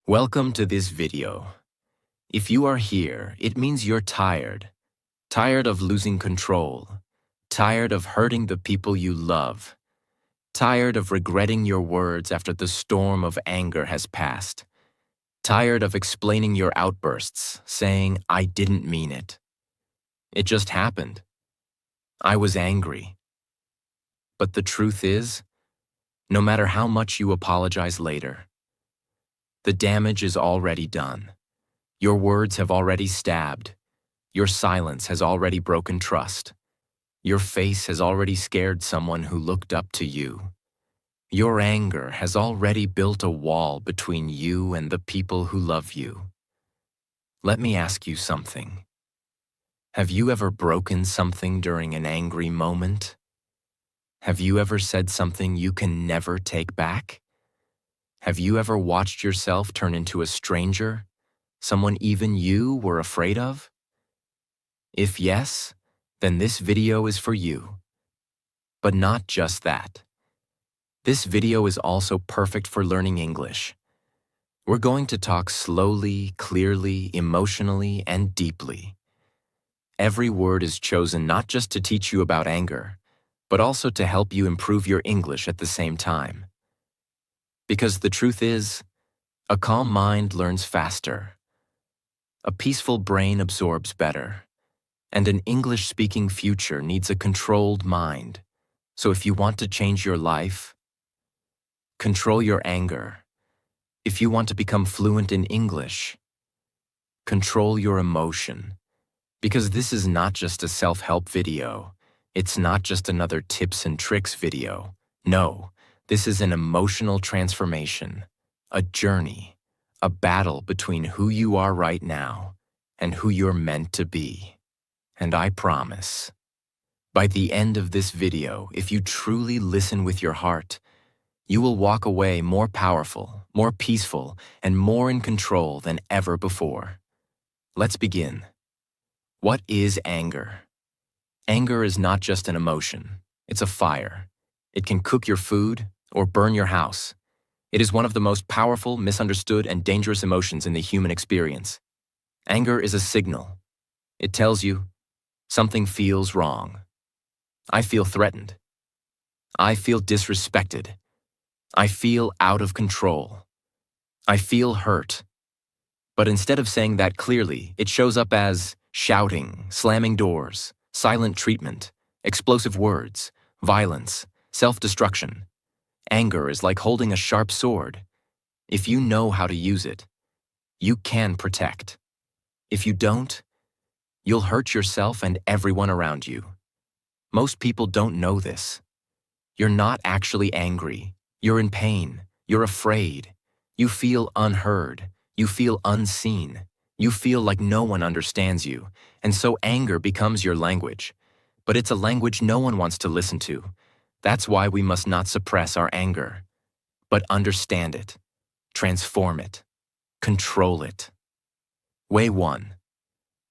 Welcome to this video. If you are here, it means you're tired. Tired of losing control. Tired of hurting the people you love. Tired of regretting your words after the storm of anger has passed. Tired of explaining your outbursts, saying, "I didn't mean it. It just happened. I was angry." But the truth is, no matter how much you apologize later, the damage is already done. Your words have already stabbed. Your silence has already broken trust. Your face has already scared someone who looked up to you. Your anger has already built a wall between you and the people who love you. Let me ask you something. Have you ever broken something during an angry moment? Have you ever said something you can never take back? Have you ever watched yourself turn into a stranger? Someone even you were afraid of? If yes, then this video is for you. But not just that. This video is also perfect for learning English. We're going to talk slowly, clearly, emotionally, and deeply. Every word is chosen not just to teach you about anger, but also to help you improve your English at the same time. Because the truth is, a calm mind learns faster. A peaceful brain absorbs better. And an English-speaking future needs a controlled mind. So if you want to change your life, control your anger. If you want to become fluent in English, control your emotion. Because this is not just a self-help video. It's not just another tips and tricks video. No, this is an emotional transformation, a journey, a battle between who you are right now and who you're meant to be. And I promise, by the end of this video, if you truly listen with your heart, you will walk away more powerful, more peaceful, and more in control than ever before. Let's begin. What is anger? Anger is not just an emotion. It's a fire. It can cook your food or burn your house. It is one of the most powerful, misunderstood, and dangerous emotions in the human experience. Anger is a signal. It tells you, something feels wrong. I feel threatened. I feel disrespected. I feel out of control. I feel hurt. But instead of saying that clearly, it shows up as shouting, slamming doors, silent treatment, explosive words, violence, self-destruction. Anger is like holding a sharp sword. If you know how to use it, you can protect. If you don't, you'll hurt yourself and everyone around you. Most people don't know this. You're not actually angry. You're in pain. You're afraid. You feel unheard. You feel unseen. You feel like no one understands you. And so anger becomes your language. But it's a language no one wants to listen to. That's why we must not suppress our anger, but understand it, transform it, control it. Way 1.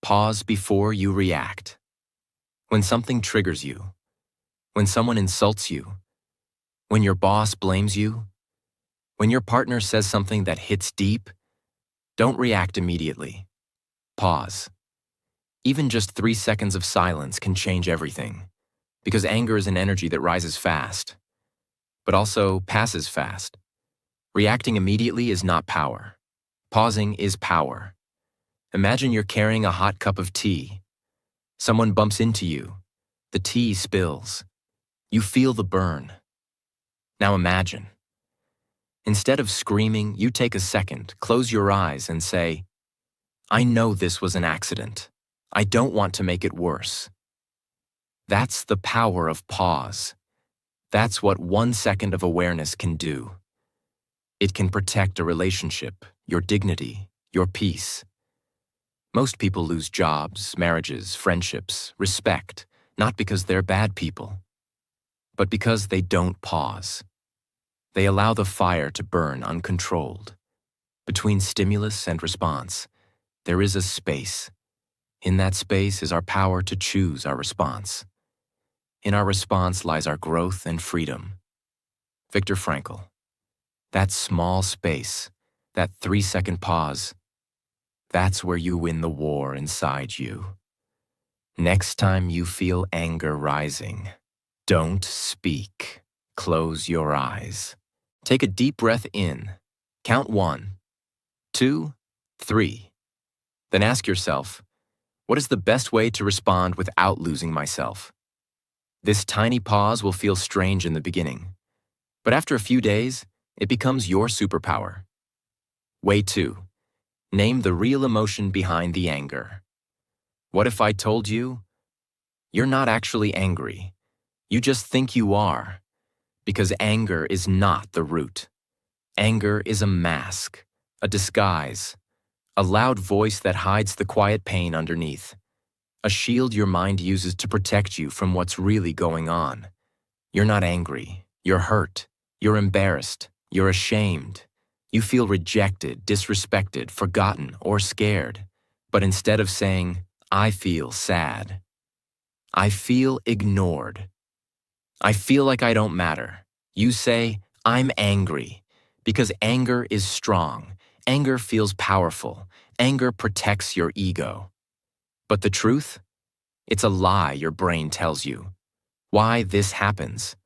Pause before you react. When something triggers you, when someone insults you, when your boss blames you, when your partner says something that hits deep, don't react immediately. Pause. Even just 3 seconds of silence can change everything, because anger is an energy that rises fast, but also passes fast. Reacting immediately is not power. Pausing is power. Imagine you're carrying a hot cup of tea. Someone bumps into you. The tea spills. You feel the burn. Now imagine. Instead of screaming, you take a second, close your eyes, and say, "I know this was an accident. I don't want to make it worse." That's the power of pause. That's what 1 second of awareness can do. It can protect a relationship, your dignity, your peace. Most people lose jobs, marriages, friendships, respect, not because they're bad people, but because they don't pause. They allow the fire to burn uncontrolled. Between stimulus and response, there is a space. In that space is our power to choose our response. In our response lies our growth and freedom. Viktor Frankl. That small space, That 3-second pause, that's where you win the war inside you. Next time you feel anger rising, don't speak. Close your eyes. Take a deep breath in. Count 1, 2, 3. Then ask yourself, what is the best way to respond without losing myself? This tiny pause will feel strange in the beginning, but after a few days, it becomes your superpower. Way 2. Name the real emotion behind the anger. What if I told you, you're not actually angry, you just think you are? Because anger is not the root. Anger is a mask, a disguise, a loud voice that hides the quiet pain underneath. A shield your mind uses to protect you from what's really going on. You're not angry, you're hurt, you're embarrassed, you're ashamed. You feel rejected, disrespected, forgotten, or scared. But instead of saying, I feel sad, I feel ignored, I feel like I don't matter, you say, I'm angry. Because anger is strong, anger feels powerful, anger protects your ego. But the truth? It's a lie your brain tells you. Why this happens?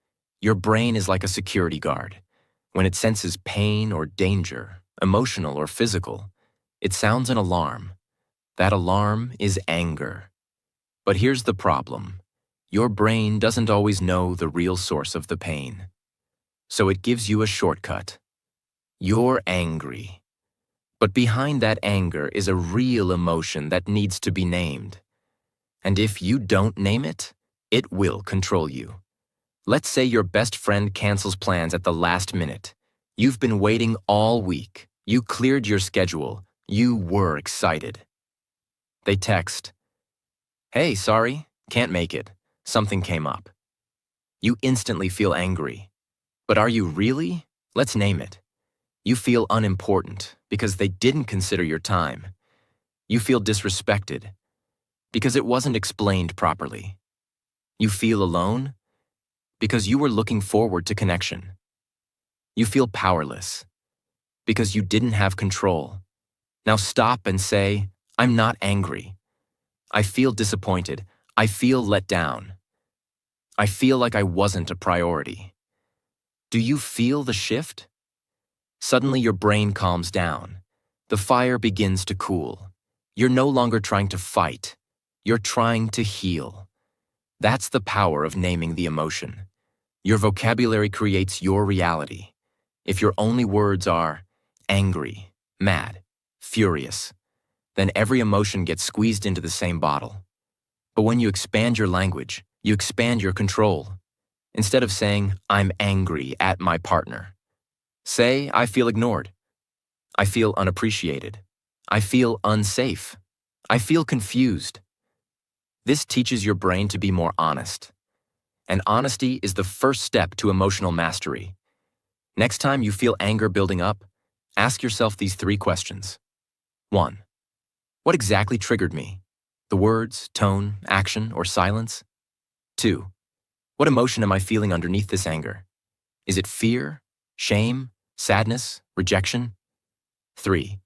Your brain is like a security guard. When it senses pain or danger, emotional or physical, it sounds an alarm. That alarm is anger. But here's the problem. Your brain doesn't always know the real source of the pain. So it gives you a shortcut. You're angry. But behind that anger is a real emotion that needs to be named. And if you don't name it, it will control you. Let's say your best friend cancels plans at the last minute. You've been waiting all week. You cleared your schedule. You were excited. They text, hey, sorry, can't make it. Something came up. You instantly feel angry. But are you really? Let's name it. You feel unimportant because they didn't consider your time. You feel disrespected because it wasn't explained properly. You feel alone because you were looking forward to connection. You feel powerless because you didn't have control. Now stop and say, I'm not angry. I feel disappointed. I feel let down. I feel like I wasn't a priority. Do you feel the shift? Suddenly your brain calms down. The fire begins to cool. You're no longer trying to fight. You're trying to heal. That's the power of naming the emotion. Your vocabulary creates your reality. If your only words are angry, mad, furious, then every emotion gets squeezed into the same bottle. But when you expand your language, you expand your control. Instead of saying, I'm angry at my partner, say, I feel ignored. I feel unappreciated. I feel unsafe. I feel confused. This teaches your brain to be more honest. And honesty is the first step to emotional mastery. Next time you feel anger building up, ask yourself these 3 questions. 1. What exactly triggered me? The words, tone, action, or silence? 2. What emotion am I feeling underneath this anger? Is it fear, shame, sadness, rejection? 3.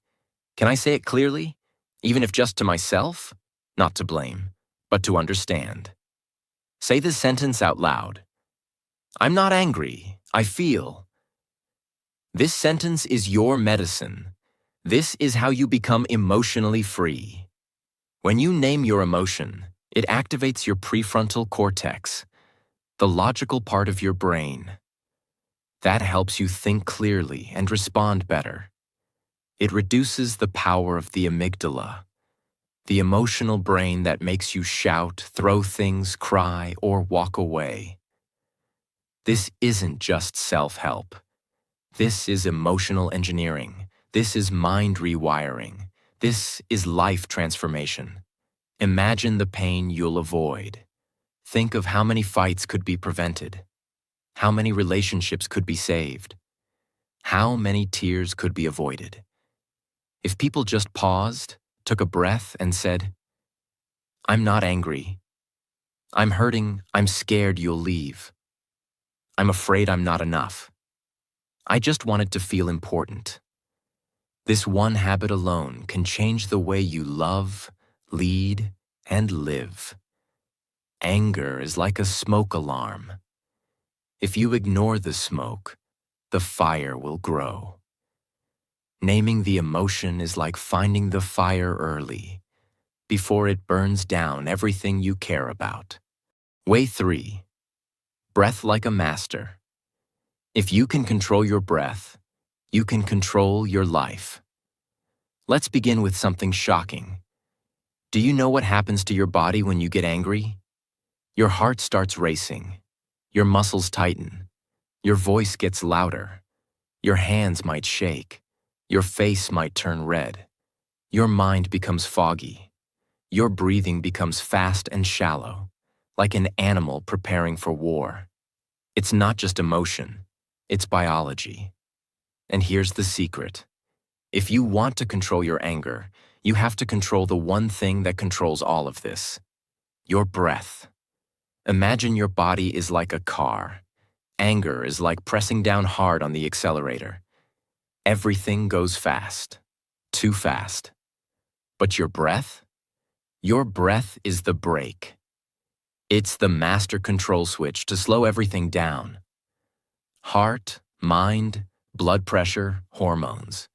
Can I say it clearly, even if just to myself? Not to blame, but to understand. Say this sentence out loud. I'm not angry, I feel. This sentence is your medicine. This is how you become emotionally free. When you name your emotion, it activates your prefrontal cortex, the logical part of your brain. That helps you think clearly and respond better. It reduces the power of the amygdala, the emotional brain that makes you shout, throw things, cry, or walk away. This isn't just self-help. This is emotional engineering. This is mind rewiring. This is life transformation. Imagine the pain you'll avoid. Think of how many fights could be prevented, how many relationships could be saved, how many tears could be avoided. If people just paused, took a breath, and said, I'm not angry. I'm hurting. I'm scared you'll leave. I'm afraid I'm not enough. I just wanted to feel important. This one habit alone can change the way you love, lead, and live. Anger is like a smoke alarm. If you ignore the smoke, the fire will grow. Naming the emotion is like finding the fire early, before it burns down everything you care about. Way 3. Breath like a master. If you can control your breath, you can control your life. Let's begin with something shocking. Do you know what happens to your body when you get angry? Your heart starts racing. Your muscles tighten. Your voice gets louder. Your hands might shake. Your face might turn red. Your mind becomes foggy. Your breathing becomes fast and shallow, like an animal preparing for war. It's not just emotion, it's biology. And here's the secret. If you want to control your anger, you have to control the one thing that controls all of this: your breath. Imagine your body is like a car. Anger is like pressing down hard on the accelerator. Everything goes fast, too fast. But your breath? Your breath is the brake. It's the master control switch to slow everything down. Heart, mind, blood pressure, hormones.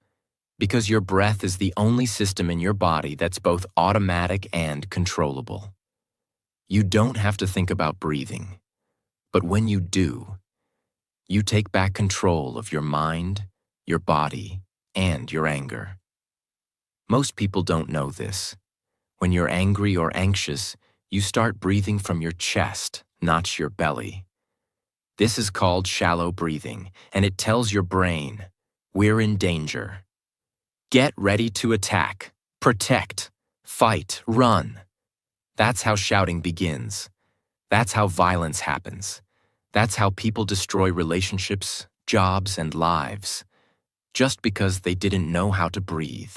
Because your breath is the only system in your body that's both automatic and controllable. You don't have to think about breathing. But when you do, you take back control of your mind, your body, and your anger. Most people don't know this. When you're angry or anxious, you start breathing from your chest, not your belly. This is called shallow breathing, and it tells your brain, we're in danger. Get ready to attack, protect, fight, run. That's how shouting begins. That's how violence happens. That's how people destroy relationships, jobs, and lives, just because they didn't know how to breathe.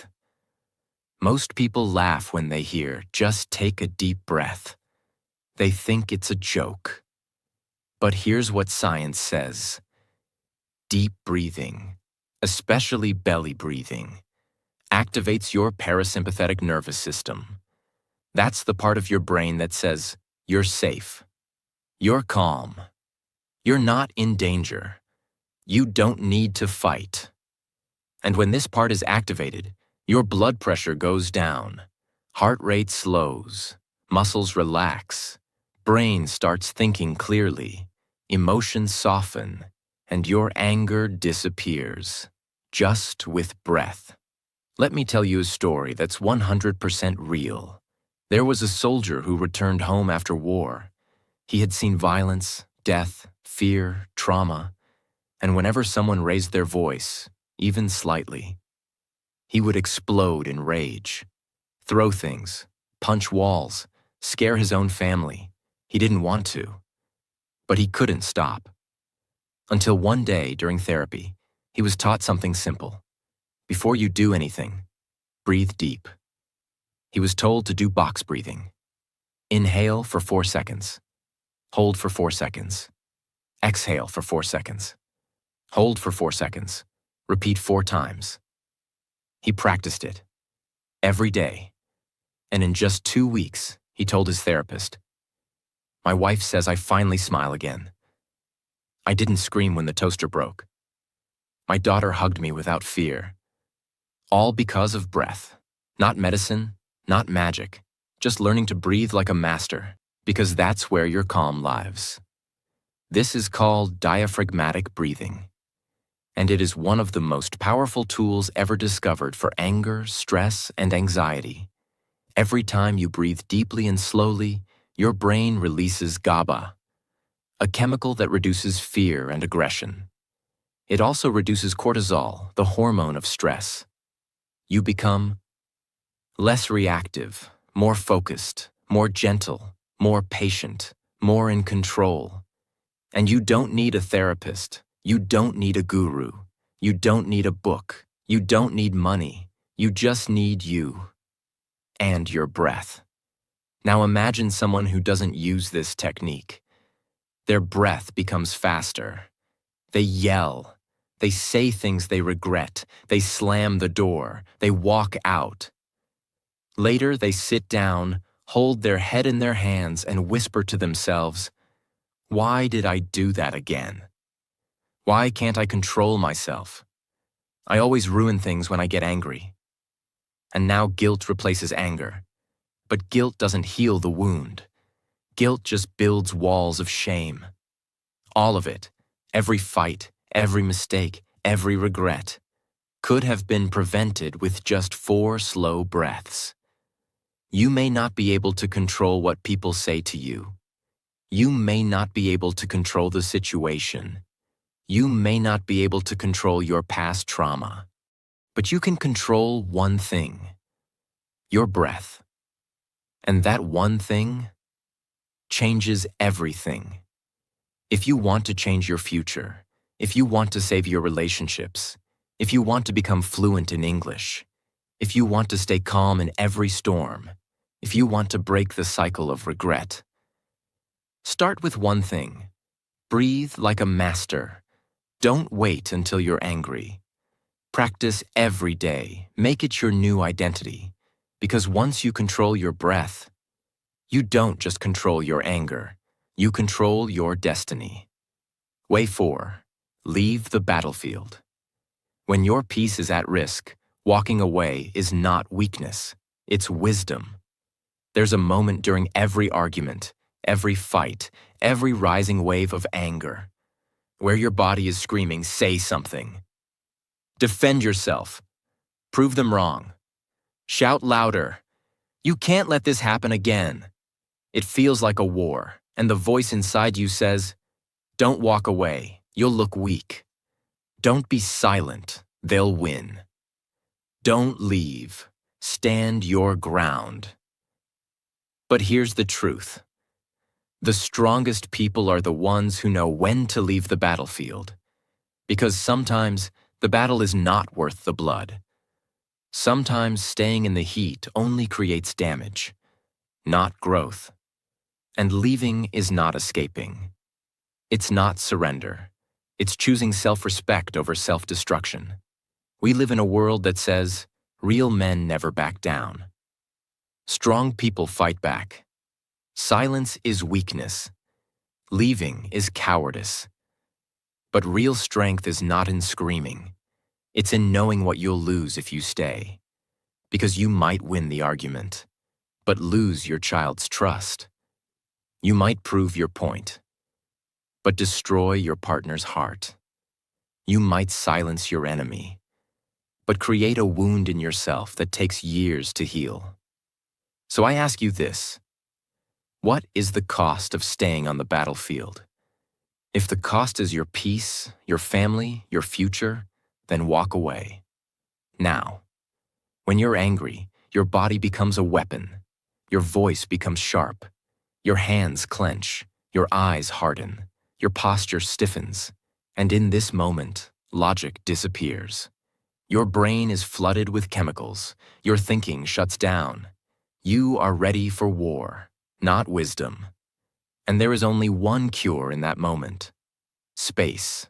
Most people laugh when they hear, "Just take a deep breath." They think it's a joke. But here's what science says. Deep breathing, especially belly breathing, activates your parasympathetic nervous system. That's the part of your brain that says, you're safe. You're calm. You're not in danger. You don't need to fight. And when this part is activated, your blood pressure goes down, heart rate slows, muscles relax, brain starts thinking clearly, emotions soften, and your anger disappears, just with breath. Let me tell you a story that's 100% real. There was a soldier who returned home after war. He had seen violence, death, fear, trauma, and whenever someone raised their voice, even slightly, he would explode in rage, throw things, punch walls, scare his own family. He didn't want to, but he couldn't stop. Until one day during therapy, he was taught something simple. Before you do anything, breathe deep. He was told to do box breathing. Inhale for 4 seconds. Hold for 4 seconds. Exhale for 4 seconds. Hold for 4 seconds. Repeat 4 times. He practiced it every day. And in just 2 weeks, he told his therapist, "My wife says I finally smile again. I didn't scream when the toaster broke. My daughter hugged me without fear." All because of breath. Not medicine, not magic. Just learning to breathe like a master, because that's where your calm lives. This is called diaphragmatic breathing. And it is one of the most powerful tools ever discovered for anger, stress, and anxiety. Every time you breathe deeply and slowly, your brain releases GABA, a chemical that reduces fear and aggression. It also reduces cortisol, the hormone of stress. You become less reactive, more focused, more gentle, more patient, more in control. And you don't need a therapist. You don't need a guru. You don't need a book. You don't need money. You just need you and your breath. Now imagine someone who doesn't use this technique. Their breath becomes faster. They yell. They say things they regret. They slam the door. They walk out. Later, they sit down, hold their head in their hands, and whisper to themselves, "Why did I do that again? Why can't I control myself? I always ruin things when I get angry." And now guilt replaces anger. But guilt doesn't heal the wound. Guilt just builds walls of shame. All of it, every fight, every mistake, every regret, could have been prevented with just 4 slow breaths. You may not be able to control what people say to you. You may not be able to control the situation. You may not be able to control your past trauma. But you can control one thing: your breath. And that one thing changes everything. If you want to change your future, if you want to save your relationships, if you want to become fluent in English, if you want to stay calm in every storm, if you want to break the cycle of regret, start with one thing. Breathe like a master. Don't wait until you're angry. Practice every day. Make it your new identity. Because once you control your breath, you don't just control your anger. You control your destiny. Way 4. Leave the battlefield. When your peace is at risk, walking away is not weakness. It's wisdom. There's a moment during every argument, every fight, every rising wave of anger, where your body is screaming, "Say something." Defend yourself. Prove them wrong. Shout louder. You can't let this happen again. It feels like a war, and the voice inside you says, "Don't walk away. You'll look weak. Don't be silent. They'll win. Don't leave. Stand your ground." But here's the truth. The strongest people are the ones who know when to leave the battlefield. Because sometimes the battle is not worth the blood. Sometimes staying in the heat only creates damage, not growth. And leaving is not escaping. It's not surrender. It's choosing self-respect over self-destruction. We live in a world that says, real men never back down. Strong people fight back. Silence is weakness. Leaving is cowardice. But real strength is not in screaming. It's in knowing what you'll lose if you stay. Because you might win the argument, but lose your child's trust. You might prove your point, but destroy your partner's heart. You might silence your enemy, but create a wound in yourself that takes years to heal. So I ask you this: what is the cost of staying on the battlefield? If the cost is your peace, your family, your future, then walk away. Now, when you're angry, your body becomes a weapon. Your voice becomes sharp. Your hands clench. Your eyes harden. Your posture stiffens. And in this moment, logic disappears. Your brain is flooded with chemicals. Your thinking shuts down. You are ready for war, not wisdom. And there is only one cure in that moment: space.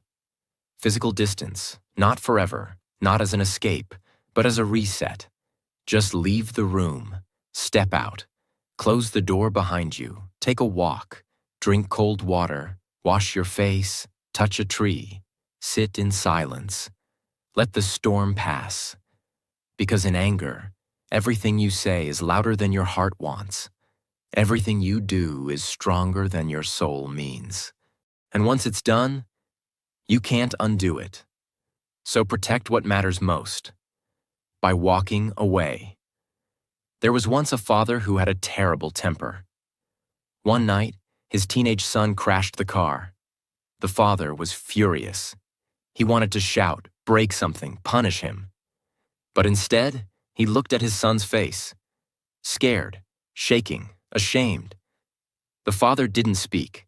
Physical distance, not forever, not as an escape, but as a reset. Just leave the room, step out, close the door behind you, take a walk, drink cold water, wash your face, touch a tree, sit in silence. Let the storm pass. Because in anger, everything you say is louder than your heart wants. Everything you do is stronger than your soul means. And once it's done, you can't undo it. So protect what matters most by walking away. There was once a father who had a terrible temper. One night, his teenage son crashed the car. The father was furious. He wanted to shout, break something, punish him. But instead, he looked at his son's face, scared, shaking, ashamed. The father didn't speak.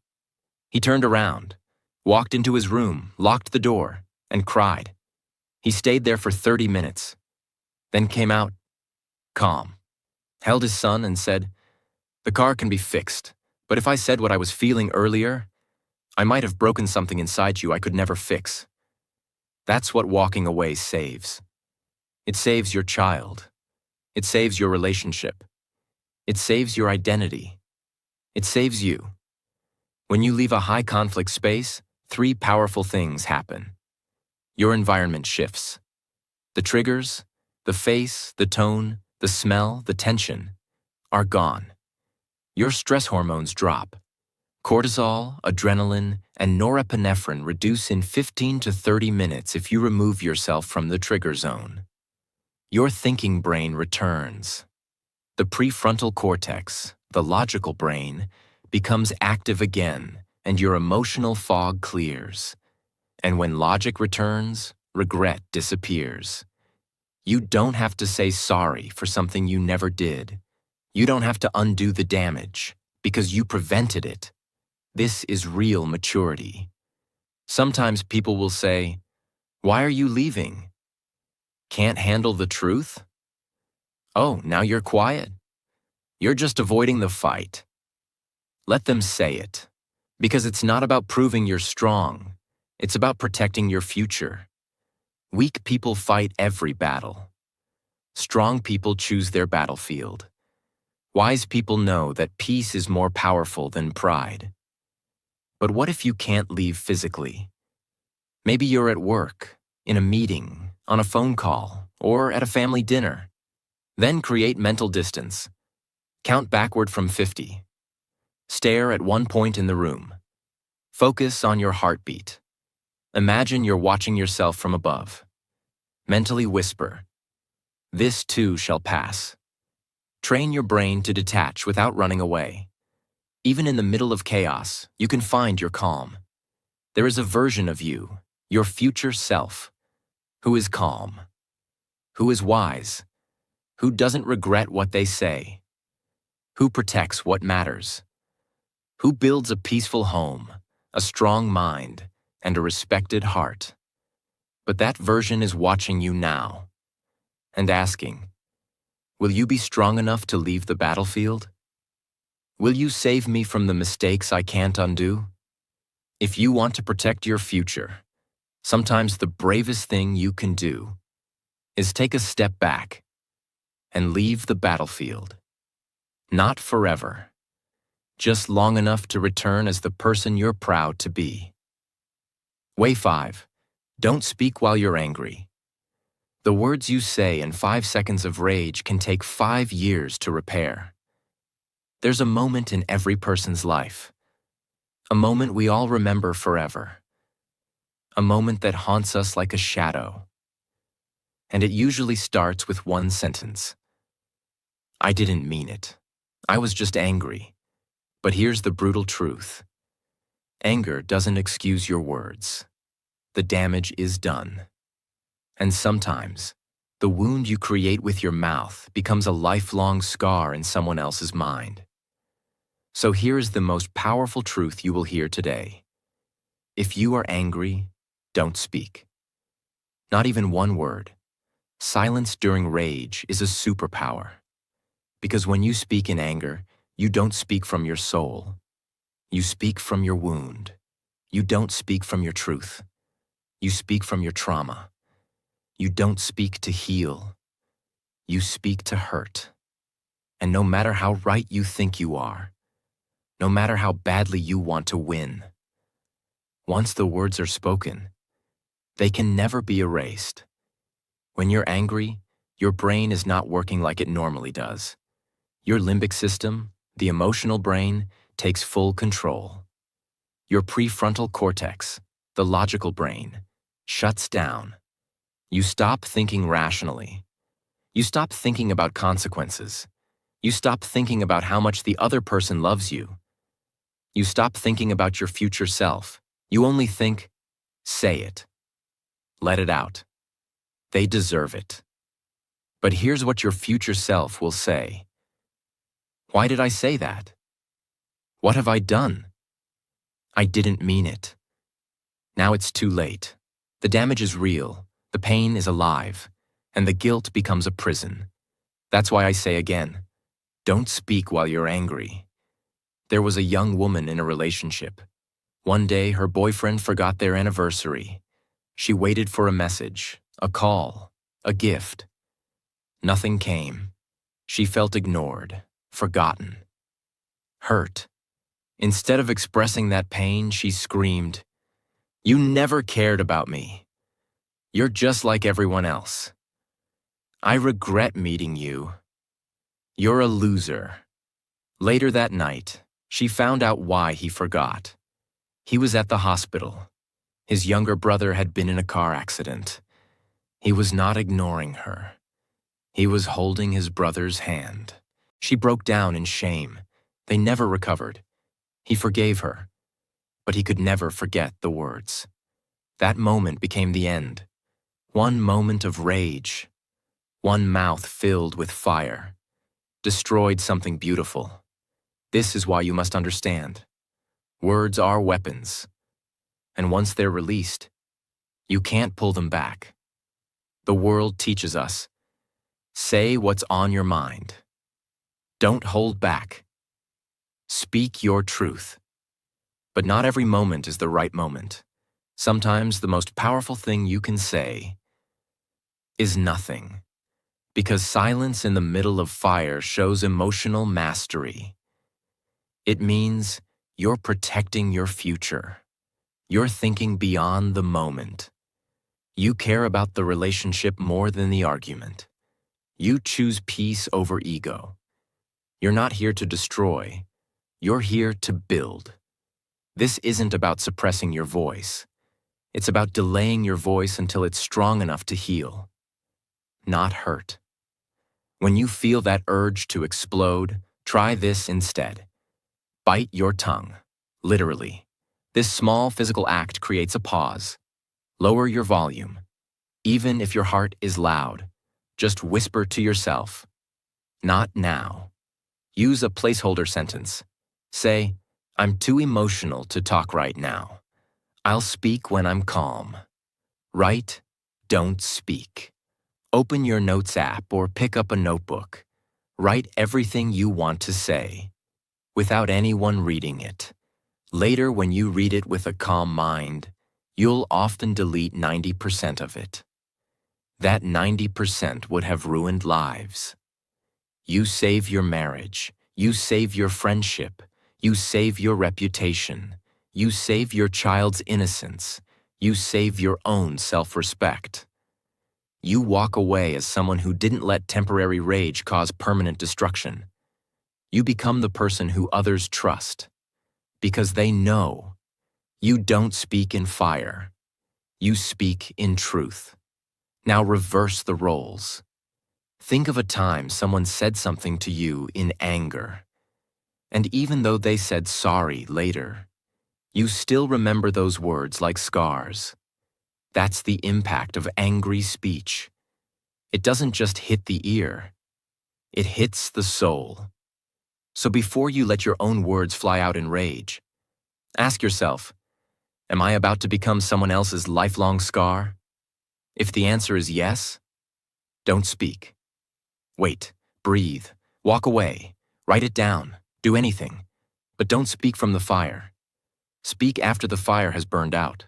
He turned around, walked into his room, locked the door, and cried. He stayed there for 30 minutes, then came out, calm, held his son and said, "The car can be fixed, but if I said what I was feeling earlier, I might have broken something inside you I could never fix." That's what walking away saves. It saves your child. It saves your relationship. It saves your identity. It saves you. When you leave a high-conflict space, three powerful things happen. Your environment shifts. The triggers, the face, the tone, the smell, the tension are gone. Your stress hormones drop. Cortisol, adrenaline, and norepinephrine reduce in 15 to 30 minutes if you remove yourself from the trigger zone. Your thinking brain returns. The prefrontal cortex, the logical brain, becomes active again, and your emotional fog clears. And when logic returns, regret disappears. You don't have to say sorry for something you never did. You don't have to undo the damage, because you prevented it. This is real maturity. Sometimes people will say, "Why are you leaving? Can't handle the truth? Oh, now you're quiet. You're just avoiding the fight." Let them say it, because it's not about proving you're strong. It's about protecting your future. Weak people fight every battle. Strong people choose their battlefield. Wise people know that peace is more powerful than pride. But what if you can't leave physically? Maybe you're at work, in a meeting, on a phone call, or at a family dinner. Then create mental distance. Count backward from 50. Stare at one point in the room. Focus on your heartbeat. Imagine you're watching yourself from above. Mentally whisper, "This too shall pass." Train your brain to detach without running away. Even in the middle of chaos, you can find your calm. There is a version of you, your future self, who is calm, who is wise, who doesn't regret what they say, who protects what matters, who builds a peaceful home, a strong mind, and a respected heart. But that version is watching you now and asking, will you be strong enough to leave the battlefield? Will you save me from the mistakes I can't undo? If you want to protect your future, sometimes the bravest thing you can do is take a step back and leave the battlefield. Not forever, just long enough to return as the person you're proud to be. Way 5. Don't speak while you're angry. The words you say in 5 seconds of rage can take 5 years to repair. There's a moment in every person's life, a moment we all remember forever, a moment that haunts us like a shadow. And it usually starts with one sentence. I didn't mean it. I was just angry. But here's the brutal truth. Anger doesn't excuse your words. The damage is done. And sometimes, the wound you create with your mouth becomes a lifelong scar in someone else's mind. So here is the most powerful truth you will hear today. If you are angry, don't speak. Not even one word. Silence during rage is a superpower. Because when you speak in anger, you don't speak from your soul. You speak from your wound. You don't speak from your truth. You speak from your trauma. You don't speak to heal. You speak to hurt. And no matter how right you think you are, no matter how badly you want to win, once the words are spoken, they can never be erased. When you're angry, your brain is not working like it normally does. Your limbic system, the emotional brain, takes full control. Your prefrontal cortex, the logical brain, shuts down. You stop thinking rationally. You stop thinking about consequences. You stop thinking about how much the other person loves you. You stop thinking about your future self. You only think, say it. Let it out. They deserve it. But here's what your future self will say. Why did I say that? What have I done? I didn't mean it. Now it's too late. The damage is real, the pain is alive, and the guilt becomes a prison. That's why I say again, don't speak while you're angry. There was a young woman in a relationship. One day, her boyfriend forgot their anniversary. She waited for a message, a call, a gift. Nothing came. She felt ignored, forgotten, hurt. Instead of expressing that pain, she screamed, "You never cared about me. You're just like everyone else. I regret meeting you. You're a loser." Later that night, she found out why he forgot. He was at the hospital. His younger brother had been in a car accident. He was not ignoring her. He was holding his brother's hand. She broke down in shame. They never recovered. He forgave her, but he could never forget the words. That moment became the end. One moment of rage. One mouth filled with fire. Destroyed something beautiful. This is why you must understand. Words are weapons. And once they're released, you can't pull them back. The world teaches us. Say what's on your mind. Don't hold back. Speak your truth. But not every moment is the right moment. Sometimes the most powerful thing you can say is nothing. Because silence in the middle of fire shows emotional mastery. It means you're protecting your future. You're thinking beyond the moment. You care about the relationship more than the argument. You choose peace over ego. You're not here to destroy. You're here to build. This isn't about suppressing your voice. It's about delaying your voice until it's strong enough to heal, not hurt. When you feel that urge to explode, try this instead. Bite your tongue, literally. This small physical act creates a pause. Lower your volume. Even if your heart is loud, just whisper to yourself, "Not now." Use a placeholder sentence. Say, "I'm too emotional to talk right now. I'll speak when I'm calm." Write, don't speak. Open your notes app or pick up a notebook. Write everything you want to say, without anyone reading it. Later, when you read it with a calm mind, you'll often delete 90% of it. That 90% would have ruined lives. You save your marriage. You save your friendship. You save your reputation. You save your child's innocence. You save your own self-respect. You walk away as someone who didn't let temporary rage cause permanent destruction. You become the person who others trust, because they know you don't speak in fire. You speak in truth. Now reverse the roles. Think of a time someone said something to you in anger. And even though they said sorry later, you still remember those words like scars. That's the impact of angry speech. It doesn't just hit the ear. It hits the soul. So before you let your own words fly out in rage, ask yourself, am I about to become someone else's lifelong scar? If the answer is yes, don't speak. Wait, breathe, walk away, write it down, do anything, but don't speak from the fire. Speak after the fire has burned out.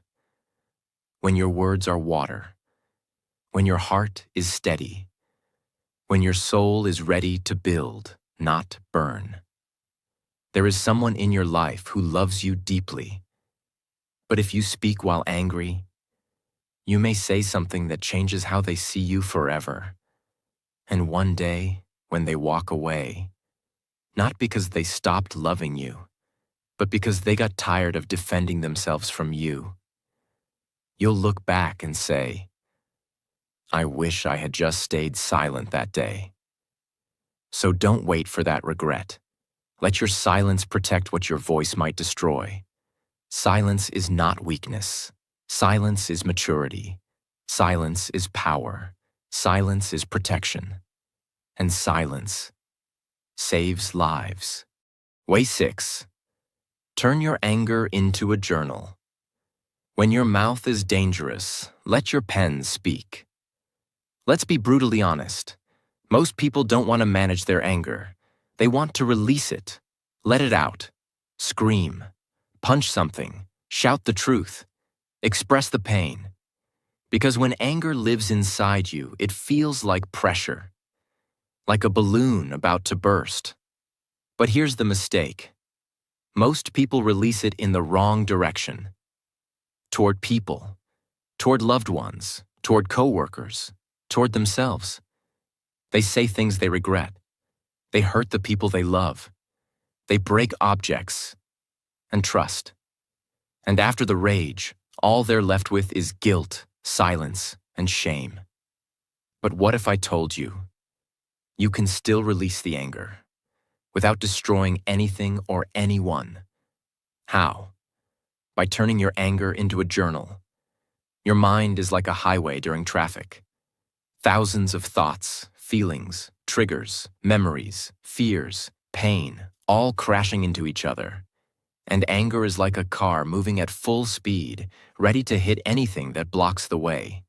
When your words are water, when your heart is steady, when your soul is ready to build, not burn. There is someone in your life who loves you deeply. But if you speak while angry, you may say something that changes how they see you forever. And one day, when they walk away, not because they stopped loving you, but because they got tired of defending themselves from you, you'll look back and say, I wish I had just stayed silent that day. So don't wait for that regret. Let your silence protect what your voice might destroy. Silence is not weakness. Silence is maturity. Silence is power. Silence is protection. And silence saves lives. Way 6. Turn your anger into a journal. When your mouth is dangerous, let your pen speak. Let's be brutally honest. Most people don't want to manage their anger. They want to release it. Let it out. Scream. Punch something. Shout the truth. Express the pain. Because when anger lives inside you, it feels like pressure, like a balloon about to burst. But here's the mistake. Most people release it in the wrong direction. Toward people, toward loved ones, toward coworkers, toward themselves. They say things they regret. They hurt the people they love. They break objects and trust. And after the rage, all they're left with is guilt, silence, and shame. But what if I told you, you can still release the anger without destroying anything or anyone? How? By turning your anger into a journal. Your mind is like a highway during traffic. Thousands of thoughts, feelings, triggers, memories, fears, pain, all crashing into each other. And anger is like a car moving at full speed, ready to hit anything that blocks the way.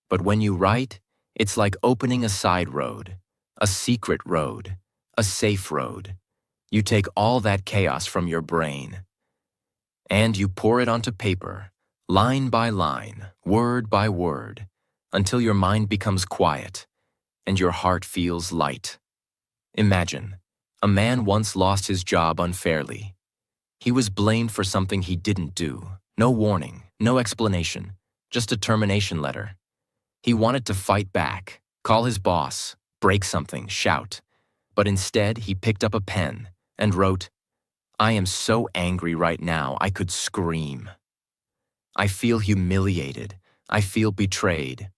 But when you write, it's like opening a side road, a secret road, a safe road. You take all that chaos from your brain, and you pour it onto paper, line by line, word by word, until your mind becomes quiet and your heart feels light. Imagine, a man once lost his job unfairly. He was blamed for something he didn't do. No warning, no explanation, just a termination letter. He wanted to fight back, call his boss, break something, shout. But instead, he picked up a pen and wrote, "I am so angry right now, I could scream. I feel humiliated. I feel betrayed.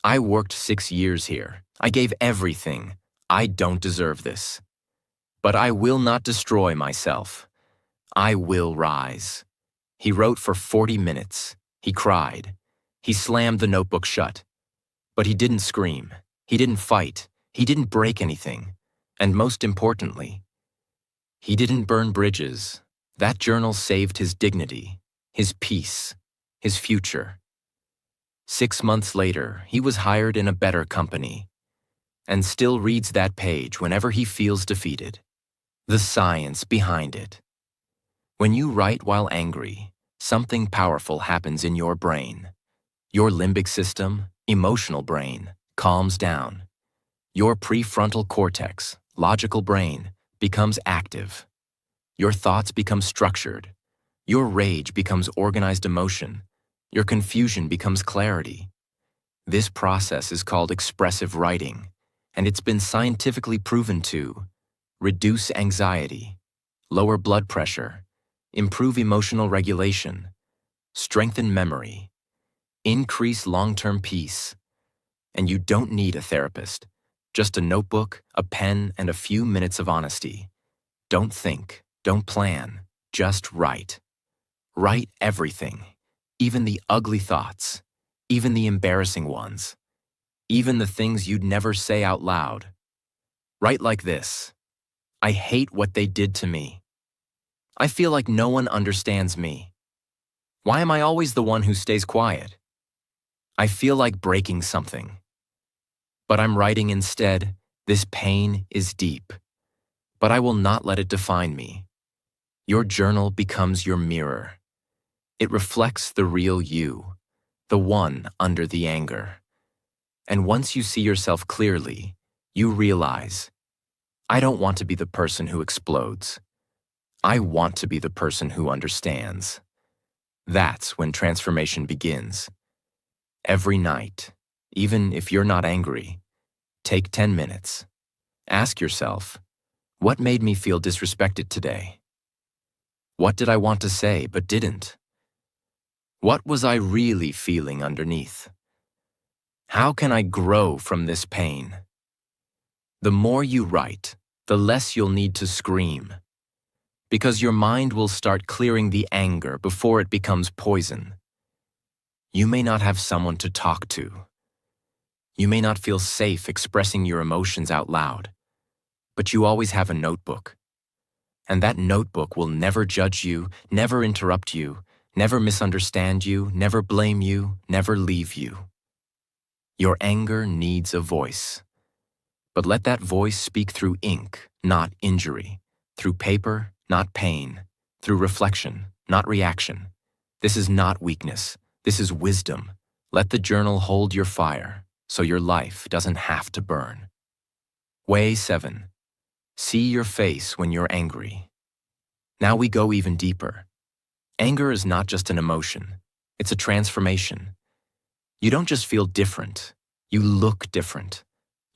I worked 6 years here. I gave everything. I don't deserve this. But I will not destroy myself. I will rise." He wrote for 40 minutes. He cried. He slammed the notebook shut. But he didn't scream. He didn't fight. He didn't break anything. And most importantly, he didn't burn bridges. That journal saved his dignity, his peace, his future. 6 months later, he was hired in a better company and still reads that page whenever he feels defeated. The science behind it. When you write while angry, something powerful happens in your brain. Your limbic system, emotional brain, calms down. Your prefrontal cortex, logical brain, becomes active. Your thoughts become structured. Your rage becomes organized emotion. Your confusion becomes clarity. This process is called expressive writing, and it's been scientifically proven to reduce anxiety, lower blood pressure, improve emotional regulation, strengthen memory, increase long-term peace. And you don't need a therapist, just a notebook, a pen, and a few minutes of honesty. Don't think, don't plan, just write. Write everything, even the ugly thoughts, even the embarrassing ones, even the things you'd never say out loud. Write like this: I hate what they did to me. I feel like no one understands me. Why am I always the one who stays quiet? I feel like breaking something. But I'm writing instead, this pain is deep, but I will not let it define me. Your journal becomes your mirror. It reflects the real you, the one under the anger. And once you see yourself clearly, you realize, I don't want to be the person who explodes. I want to be the person who understands. That's when transformation begins. Every night, even if you're not angry, take 10 minutes. Ask yourself, what made me feel disrespected today? What did I want to say but didn't? What was I really feeling underneath? How can I grow from this pain? The more you write, the less you'll need to scream, because your mind will start clearing the anger before it becomes poison. You may not have someone to talk to. You may not feel safe expressing your emotions out loud, but you always have a notebook. And that notebook will never judge you, never interrupt you, never misunderstand you, never blame you, never leave you. Your anger needs a voice. But let that voice speak through ink, not injury, through paper, not pain, through reflection, not reaction. This is not weakness. This is wisdom. Let the journal hold your fire so your life doesn't have to burn. Way 7. See your face when you're angry. Now we go even deeper. Anger is not just an emotion, it's a transformation. You don't just feel different, you look different.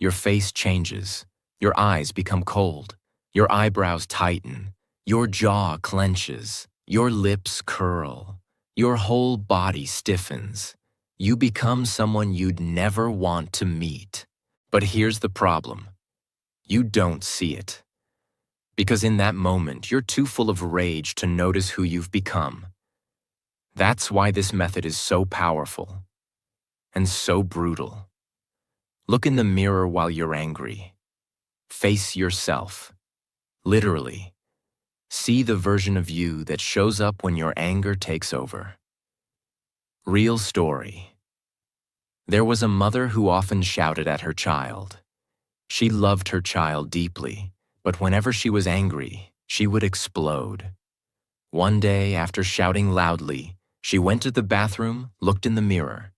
Your face changes, your eyes become cold, your eyebrows tighten, your jaw clenches, your lips curl, your whole body stiffens. You become someone you'd never want to meet. But here's the problem. You don't see it. Because in that moment, you're too full of rage to notice who you've become. That's why this method is so powerful and so brutal. Look in the mirror while you're angry. Face yourself. Literally. See the version of you that shows up when your anger takes over. Real story. There was a mother who often shouted at her child. She loved her child deeply, but whenever she was angry, she would explode. One day, after shouting loudly, she went to the bathroom, looked in the mirror.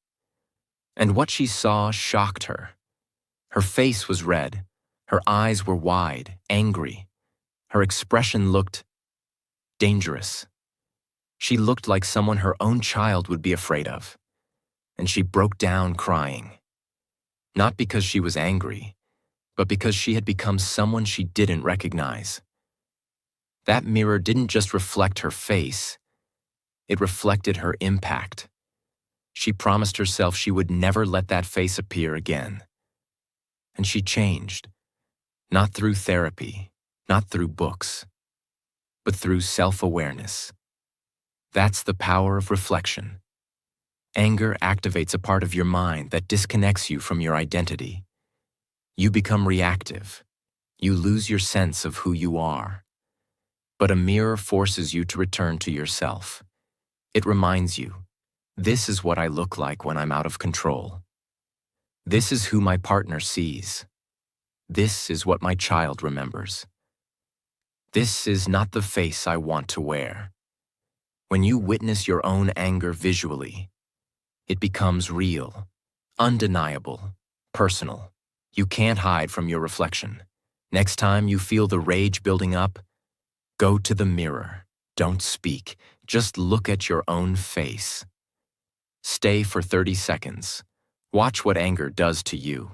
And what she saw shocked her. Her face was red, her eyes were wide, angry. Her expression looked dangerous. She looked like someone her own child would be afraid of. And she broke down crying. Not because she was angry, but because she had become someone she didn't recognize. That mirror didn't just reflect her face, it reflected her impact. She promised herself she would never let that face appear again. And she changed, not through therapy, not through books, but through self-awareness. That's the power of reflection. Anger activates a part of your mind that disconnects you from your identity. You become reactive. You lose your sense of who you are. But a mirror forces you to return to yourself. It reminds you, this is what I look like when I'm out of control. This is who my partner sees. This is what my child remembers. This is not the face I want to wear. When you witness your own anger visually, it becomes real, undeniable, personal. You can't hide from your reflection. Next time you feel the rage building up, go to the mirror. Don't speak. Just look at your own face. Stay for 30 seconds. Watch what anger does to you.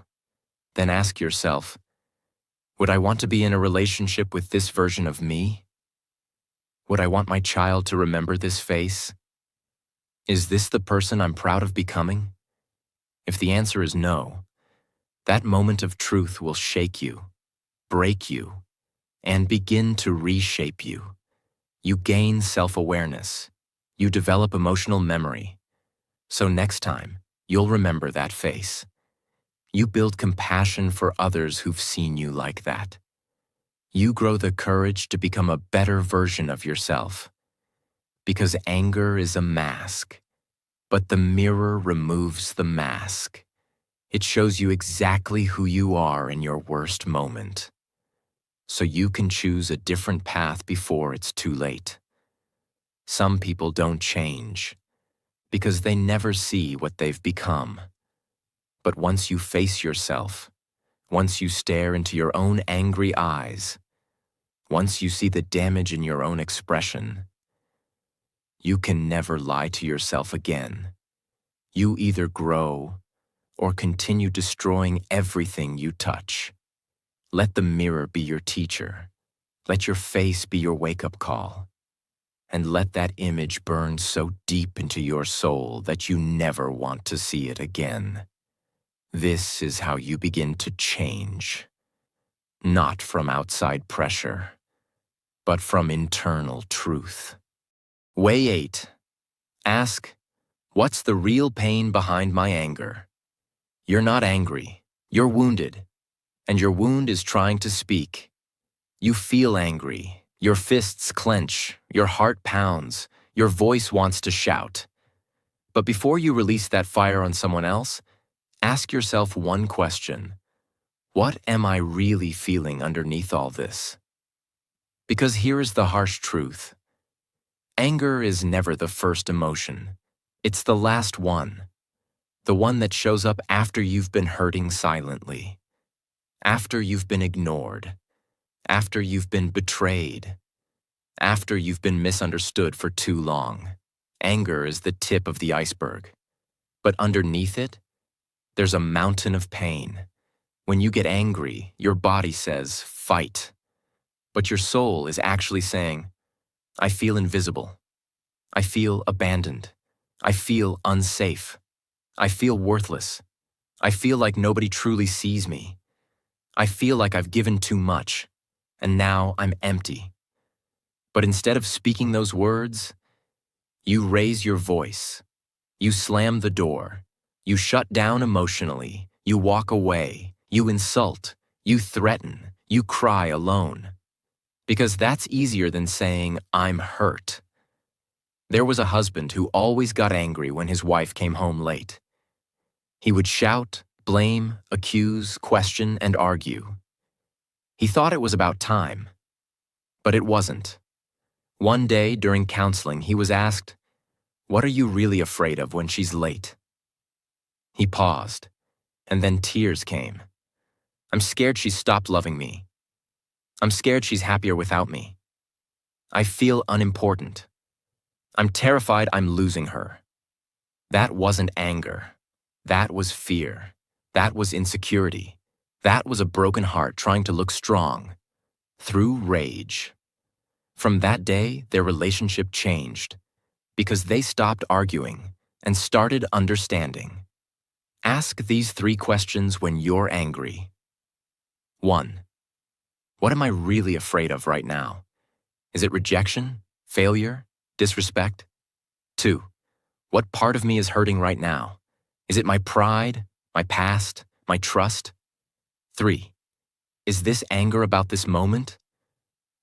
Then ask yourself, would I want to be in a relationship with this version of me? Would I want my child to remember this face? Is this the person I'm proud of becoming? If the answer is no, that moment of truth will shake you, break you, and begin to reshape you. You gain self-awareness. You develop emotional memory. So next time, you'll remember that face. You build compassion for others who've seen you like that. You grow the courage to become a better version of yourself. Because anger is a mask, but the mirror removes the mask. It shows you exactly who you are in your worst moment. So you can choose a different path before it's too late. Some people don't change because they never see what they've become. But once you face yourself, once you stare into your own angry eyes, once you see the damage in your own expression, you can never lie to yourself again. You either grow or continue destroying everything you touch. Let the mirror be your teacher. Let your face be your wake-up call. And let that image burn so deep into your soul that you never want to see it again. This is how you begin to change. Not from outside pressure, but from internal truth. Way 8. Ask, what's the real pain behind my anger? You're not angry. You're wounded. And your wound is trying to speak. You feel angry. Your fists clench. Your heart pounds. Your voice wants to shout. But before you release that fire on someone else, ask yourself one question. What am I really feeling underneath all this? Because here is the harsh truth. Anger is never the first emotion. It's the last one. The one that shows up after you've been hurting silently, after you've been ignored, after you've been betrayed, after you've been misunderstood for too long. Anger is the tip of the iceberg. But underneath it, there's a mountain of pain. When you get angry, your body says, fight. But your soul is actually saying, I feel invisible. I feel abandoned. I feel unsafe. I feel worthless. I feel like nobody truly sees me. I feel like I've given too much, and now I'm empty. But instead of speaking those words, you raise your voice. You slam the door. You shut down emotionally. You walk away. You insult. You threaten. You cry alone. Because that's easier than saying, I'm hurt. There was a husband who always got angry when his wife came home late. He would shout, blame, accuse, question, and argue. He thought it was about time, but it wasn't. One day during counseling, he was asked, "What are you really afraid of when she's late?" He paused, and then tears came. "I'm scared she's stopped loving me. I'm scared she's happier without me. I feel unimportant. I'm terrified I'm losing her." That wasn't anger. That was fear. That was insecurity. That was a broken heart trying to look strong through rage. From that day, their relationship changed because they stopped arguing and started understanding. Ask these 3 questions when you're angry. 1. What am I really afraid of right now? Is it rejection, failure, disrespect? 2. What part of me is hurting right now? Is it my pride, my past, my trust? 3. Is this anger about this moment?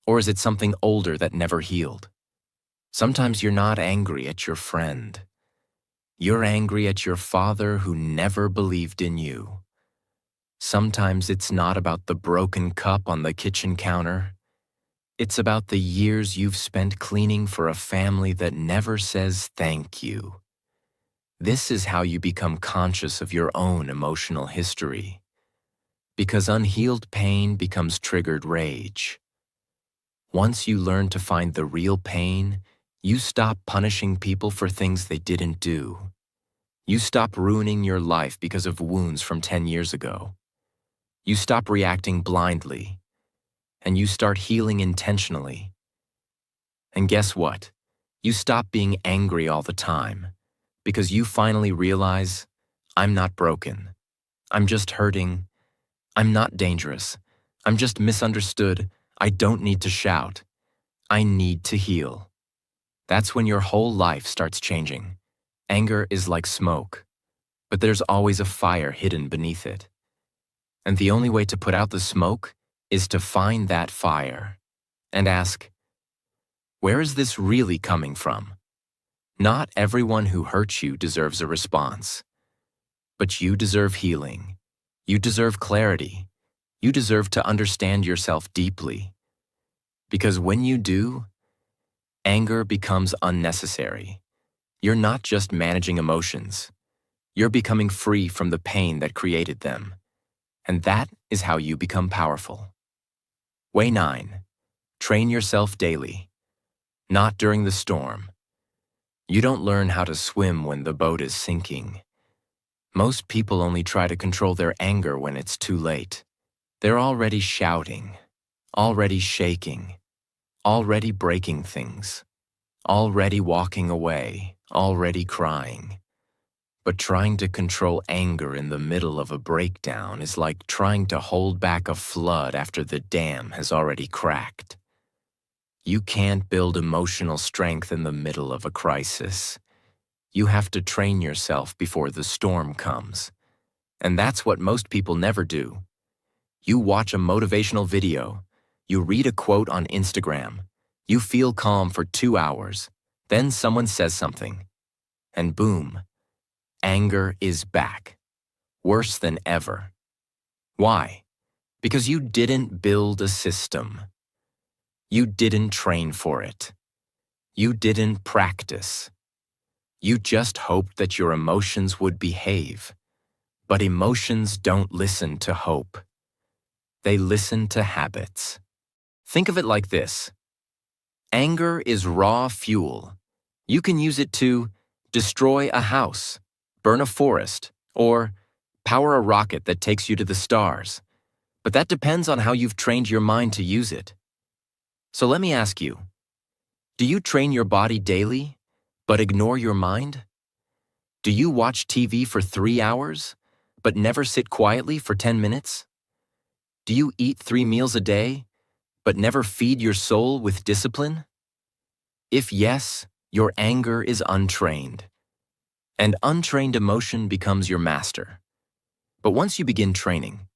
Or is it something older that never healed? Sometimes you're not angry at your friend. You're angry at your father who never believed in you. Sometimes it's not about the broken cup on the kitchen counter. It's about the years you've spent cleaning for a family that never says thank you. This is how you become conscious of your own emotional history. Because unhealed pain becomes triggered rage. Once you learn to find the real pain, you stop punishing people for things they didn't do. You stop ruining your life because of wounds from 10 years ago. You stop reacting blindly, and you start healing intentionally. And guess what? You stop being angry all the time, because you finally realize, I'm not broken. I'm just hurting. I'm not dangerous. I'm just misunderstood. I don't need to shout. I need to heal. That's when your whole life starts changing. Anger is like smoke, but there's always a fire hidden beneath it. And the only way to put out the smoke is to find that fire and ask, where is this really coming from? Not everyone who hurts you deserves a response. But you deserve healing. You deserve clarity. You deserve to understand yourself deeply. Because when you do, anger becomes unnecessary. You're not just managing emotions. You're becoming free from the pain that created them. And that is how you become powerful. Way 9. Train yourself daily. Not during the storm. You don't learn how to swim when the boat is sinking. Most people only try to control their anger when it's too late. They're already shouting, already shaking, already breaking things, already walking away, already crying. But trying to control anger in the middle of a breakdown is like trying to hold back a flood after the dam has already cracked. You can't build emotional strength in the middle of a crisis. You have to train yourself before the storm comes. And that's what most people never do. You watch a motivational video, you read a quote on Instagram, you feel calm for 2 hours, then someone says something, and boom, anger is back, worse than ever. Why? Because you didn't build a system. You didn't train for it. You didn't practice. You just hoped that your emotions would behave. But emotions don't listen to hope. They listen to habits. Think of it like this. Anger is raw fuel. You can use it to destroy a house, burn a forest, or power a rocket that takes you to the stars. But that depends on how you've trained your mind to use it. So let me ask you, do you train your body daily, but ignore your mind? Do you watch TV for 3 hours, but never sit quietly for 10 minutes? Do you eat 3 meals a day, but never feed your soul with discipline? If yes, your anger is untrained. And untrained emotion becomes your master. But once you begin training,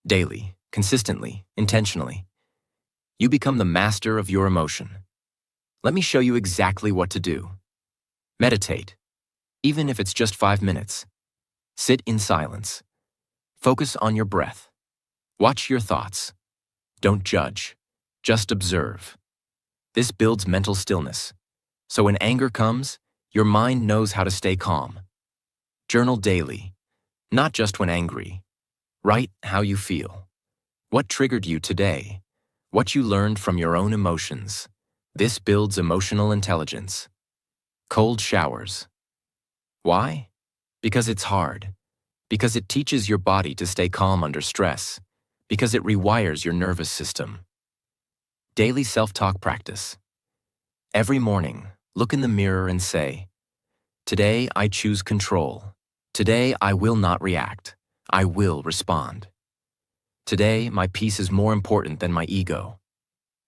daily, consistently, intentionally, you become the master of your emotion. Let me show you exactly what to do. Meditate, even if it's just 5 minutes. Sit in silence. Focus on your breath. Watch your thoughts. Don't judge. Just observe. This builds mental stillness. So when anger comes, your mind knows how to stay calm. Journal daily, not just when angry. Write how you feel. What triggered you today? What you learned from your own emotions. This builds emotional intelligence. Cold showers. Why? Because it's hard. Because it teaches your body to stay calm under stress. Because it rewires your nervous system. Daily self-talk practice. Every morning, look in the mirror and say, "Today I choose control. Today I will not react. I will respond. Today my peace is more important than my ego."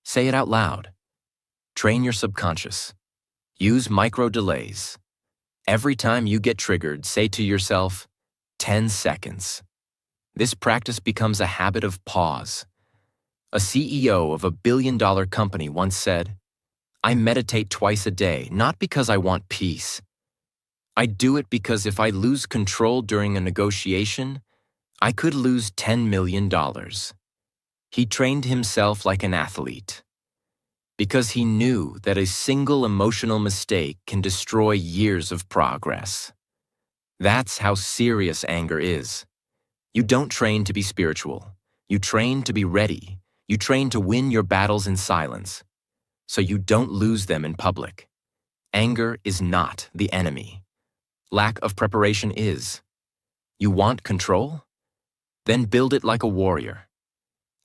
Say it out loud. Train your subconscious. Use micro delays. Every time you get triggered, say to yourself, 10 seconds. This practice becomes a habit of pause. A CEO of a billion-dollar company once said, "I meditate twice a day, not because I want peace. I do it because if I lose control during a negotiation, I could lose $10 million. He trained himself like an athlete because he knew that a single emotional mistake can destroy years of progress. That's how serious anger is. You don't train to be spiritual. You train to be ready. You train to win your battles in silence, so you don't lose them in public. Anger is not the enemy. Lack of preparation is. You want control? Then build it like a warrior.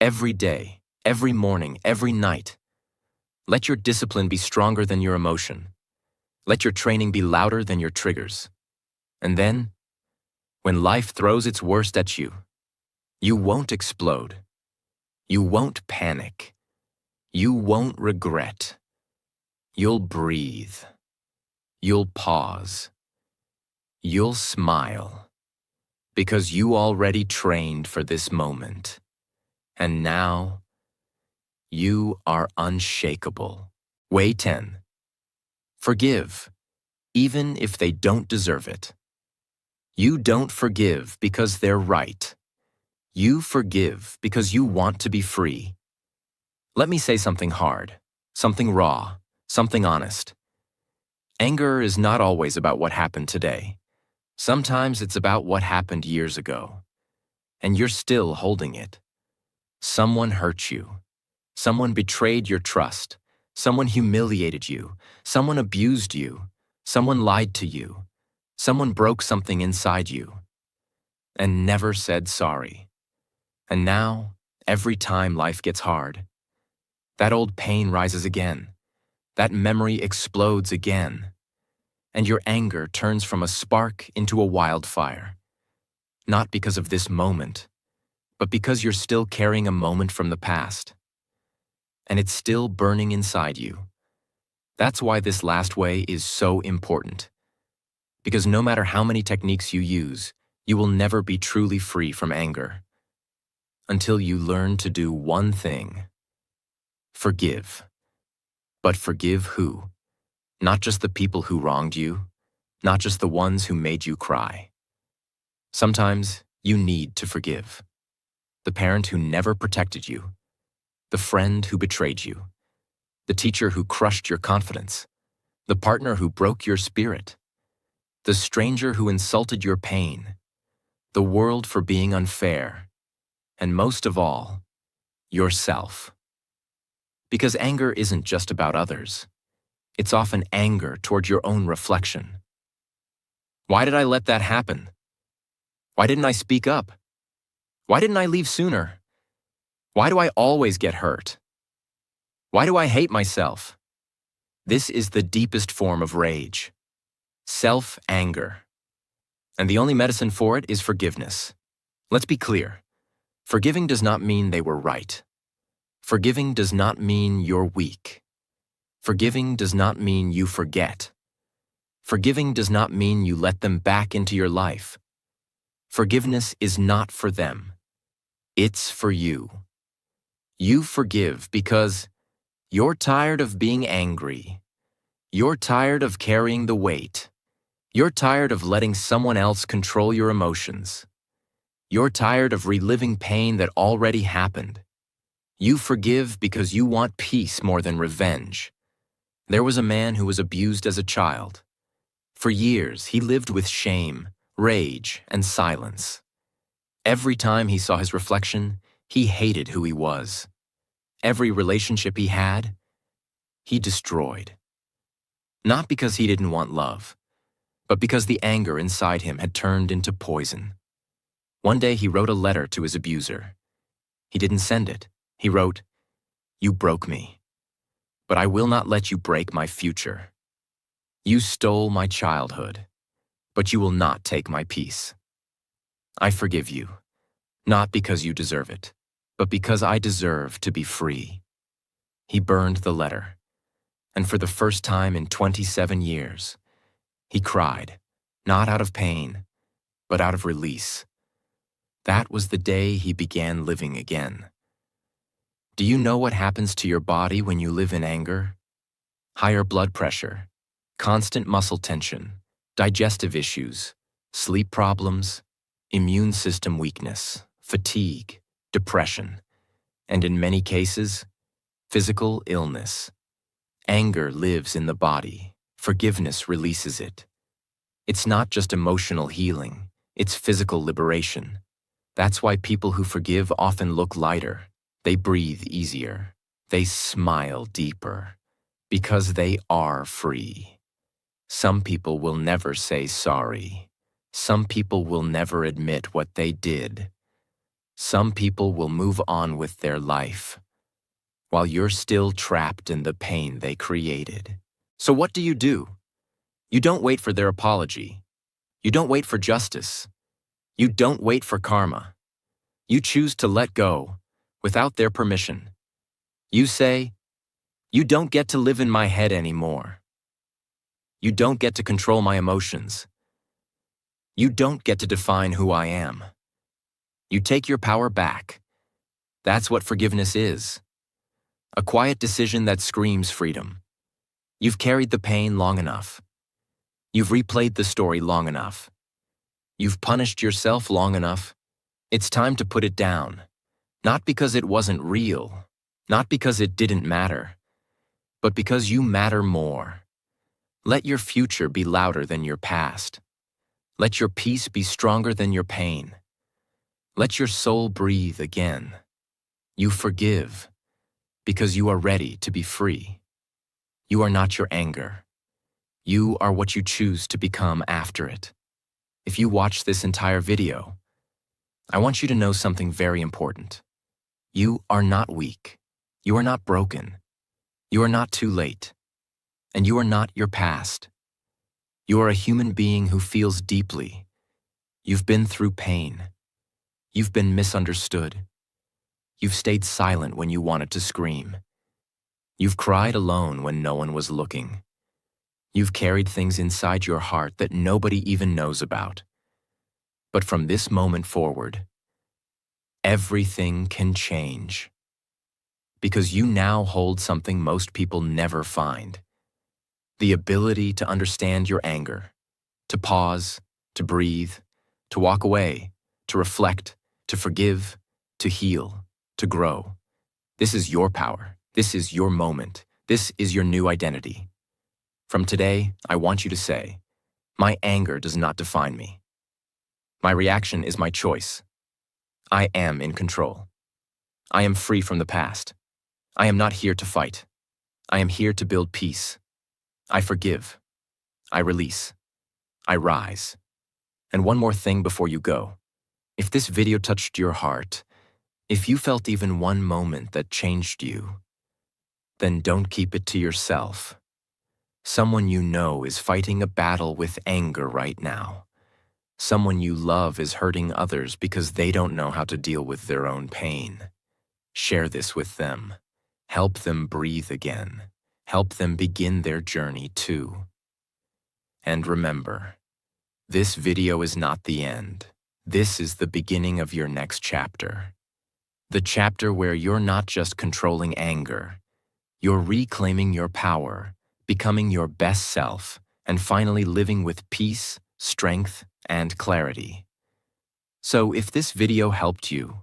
Every day, every morning, every night. Let your discipline be stronger than your emotion. Let your training be louder than your triggers. And then, when life throws its worst at you, you won't explode. You won't panic. You won't regret. You'll breathe. You'll pause. You'll smile. Because you already trained for this moment. And now, you are unshakable. Way 10. Forgive, even if they don't deserve it. You don't forgive because they're right. You forgive because you want to be free. Let me say something hard, something raw, something honest. Anger is not always about what happened today. Sometimes it's about what happened years ago. And you're still holding it. Someone hurt you. Someone betrayed your trust. Someone humiliated you. Someone abused you. Someone lied to you. Someone broke something inside you. And never said sorry. And now, every time life gets hard, that old pain rises again. That memory explodes again. And your anger turns from a spark into a wildfire. Not because of this moment, but because you're still carrying a moment from the past. And it's still burning inside you. That's why this last way is so important. Because no matter how many techniques you use, you will never be truly free from anger. Until you learn to do one thing. Forgive. But forgive who? Not just the people who wronged you, not just the ones who made you cry. Sometimes you need to forgive. The parent who never protected you, the friend who betrayed you, the teacher who crushed your confidence, the partner who broke your spirit, the stranger who insulted your pain, the world for being unfair, and most of all, yourself. Because anger isn't just about others. It's often anger toward your own reflection. Why did I let that happen? Why didn't I speak up? Why didn't I leave sooner? Why do I always get hurt? Why do I hate myself? This is the deepest form of rage. Self-anger. And the only medicine for it is forgiveness. Let's be clear. Forgiving does not mean they were right. Forgiving does not mean you're weak. Forgiving does not mean you forget. Forgiving does not mean you let them back into your life. Forgiveness is not for them. It's for you. You forgive because you're tired of being angry. You're tired of carrying the weight. You're tired of letting someone else control your emotions. You're tired of reliving pain that already happened. You forgive because you want peace more than revenge. There was a man who was abused as a child. For years, he lived with shame, rage, and silence. Every time he saw his reflection, he hated who he was. Every relationship he had, he destroyed. Not because he didn't want love, but because the anger inside him had turned into poison. One day he wrote a letter to his abuser. He didn't send it. He wrote, "You broke me, but I will not let you break my future. You stole my childhood, but you will not take my peace. I forgive you, not because you deserve it, but because I deserve to be free." He burned the letter, and for the first time in 27 years, he cried, not out of pain, but out of release. That was the day he began living again. Do you know what happens to your body when you live in anger? Higher blood pressure, constant muscle tension, digestive issues, sleep problems, immune system weakness, fatigue, depression, and in many cases, physical illness. Anger lives in the body. Forgiveness releases it. It's not just emotional healing, it's physical liberation. That's why people who forgive often look lighter. They breathe easier. They smile deeper. Because they are free. Some people will never say sorry. Some people will never admit what they did. Some people will move on with their life, while you're still trapped in the pain they created. So what do? You don't wait for their apology. You don't wait for justice. You don't wait for karma. You choose to let go without their permission. You say, "You don't get to live in my head anymore. You don't get to control my emotions. You don't get to define who I am." You take your power back. That's what forgiveness is. A quiet decision that screams freedom. You've carried the pain long enough. You've replayed the story long enough. You've punished yourself long enough. It's time to put it down. Not because it wasn't real, not because it didn't matter, but because you matter more. Let your future be louder than your past. Let your peace be stronger than your pain. Let your soul breathe again. You forgive because you are ready to be free. You are not your anger. You are what you choose to become after it. If you watch this entire video, I want you to know something very important. You are not weak. You are not broken. You are not too late. And you are not your past. You are a human being who feels deeply. You've been through pain. You've been misunderstood. You've stayed silent when you wanted to scream. You've cried alone when no one was looking. You've carried things inside your heart that nobody even knows about. But from this moment forward, everything can change. Because you now hold something most people never find. The ability to understand your anger, to pause, to breathe, to walk away, to reflect, to forgive, to heal, to grow. This is your power. This is your moment. This is your new identity. From today, I want you to say, My anger does not define me. My reaction is my choice. I am in control. I am free from the past. I am not here to fight. I am here to build peace. I forgive. I release. I rise. And one more thing before you go. If this video touched your heart, if you felt even one moment that changed you, then don't keep it to yourself. Someone you know is fighting a battle with anger right now. Someone you love is hurting others because they don't know how to deal with their own pain. Share this with them. Help them breathe again. Help them begin their journey too. And remember, this video is not the end. This is the beginning of your next chapter. The chapter where you're not just controlling anger. You're reclaiming your power, becoming your best self, and finally living with peace, strength, and clarity. So if this video helped you,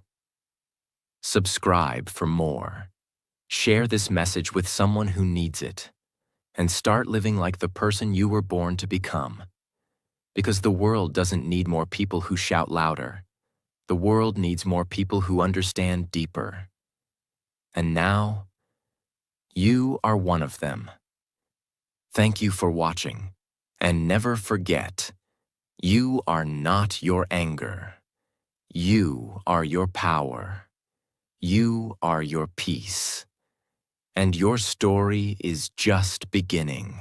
subscribe for more. Share this message with someone who needs it, and start living like the person you were born to become. Because the world doesn't need more people who shout louder. The world needs more people who understand deeper. And now, you are one of them. Thank you for watching, and never forget, you are not your anger. You are your power. You are your peace. And your story is just beginning.